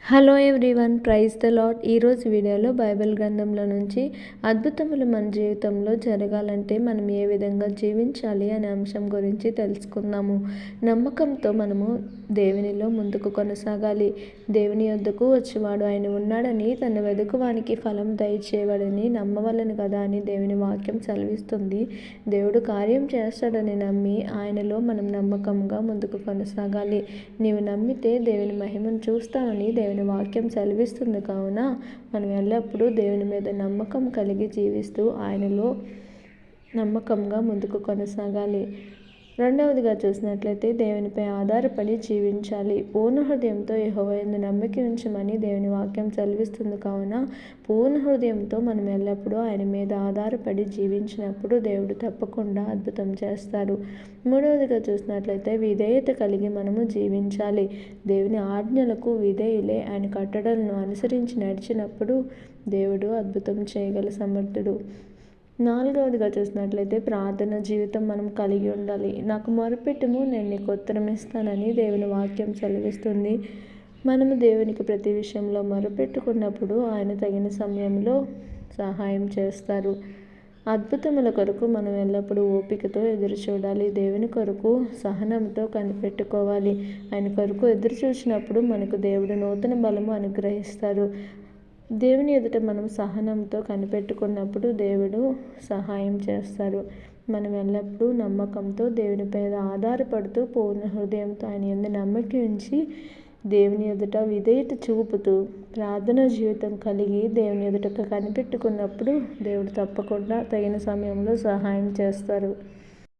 Hello everyone, praise the lord. ఈరోజు వీడియోలో Bible గ్రంథంలో నుంచి అద్భుతములు మన జీవితంలో జరగాలంటే మనం ఏ విధంగా జీవించాలి అనే అంశం గురించి తెలుసుకుందాము. నమ్మకంతో మనము దేవునిలో ముందుకు కొనసాగాలి. దేవుని యొద్దకు వచ్చేవాడు ఆయన ఉన్నాడని, తన వెదుకువానికి ఫలం దయచేయవాడని నమ్మవలను కదా అని దేవుని వాక్యం సెలవిస్తుంది. దేవుడు కార్యం చేస్తాడని నమ్మి ఆయనలో మనం నమ్మకంగా ముందుకు కొనసాగాలి. నీవు నమ్మితే దేవుని మహిమను చూస్తానని దేవుని వాక్యం సెలవిస్తుంది. కావున మనం ఎల్లప్పుడూ దేవుని మీద నమ్మకం కలిగి జీవిస్తూ ఆయనలో నమ్మకంగా ముందుకు కొనసాగాలి. రెండవదిగా చూసినట్లయితే దేవునిపై ఆధారపడి జీవించాలి. పూర్ణ హృదయంతో యెహోవా యందు నమ్మిక ఉంచమని దేవుని వాక్యం సెలవిస్తుంది. కావున పూర్ణ హృదయంతో మనం ఎల్లప్పుడూ ఆయన మీద ఆధారపడి జీవించినప్పుడు దేవుడు తప్పకుండా అద్భుతం చేస్తారు. మూడవదిగా చూసినట్లయితే విధేయత కలిగి మనము జీవించాలి. దేవుని ఆజ్ఞలకు విధేయులే ఆయన కట్టడలను అనుసరించి నడిచినప్పుడు దేవుడు అద్భుతం చేయగల సమర్థుడు. నాలుగవదిగా చూసినట్లయితే ప్రార్థన జీవితం మనం కలిగి ఉండాలి. నాకు మొరపెట్టుము, నేను నీకు ఉత్తరం ఇస్తానని దేవుని వాక్యం సెలవిస్తుంది. మనము దేవునికి ప్రతి విషయంలో మొరపెట్టుకున్నప్పుడు ఆయన తగిన సమయంలో సహాయం చేస్తారు. అద్భుతముల కొరకు మనం ఎల్లప్పుడూ ఓపికతో ఎదురు చూడాలి. దేవుని కొరకు సహనంతో కనిపెట్టుకోవాలి. ఆయన కొరకు ఎదురు చూసినప్పుడు మనకు దేవుడు నూతన బలము అనుగ్రహిస్తారు. దేవుని ఎదుట మనం సహనంతో కనిపెట్టుకున్నప్పుడు దేవుడు సహాయం చేస్తారు. మనం ఎల్లప్పుడూ నమ్మకంతో దేవునిపై ఆధారపడుతూ పూర్ణ హృదయంతో ఆయన యందు నమ్మకం ఉంచి దేవుని ఎదుట విధేయత చూపుతూ ప్రార్థన జీవితం కలిగి దేవుని ఎదుట కనిపెట్టుకున్నప్పుడు దేవుడు తప్పకుండా తగిన సమయంలో సహాయం చేస్తారు.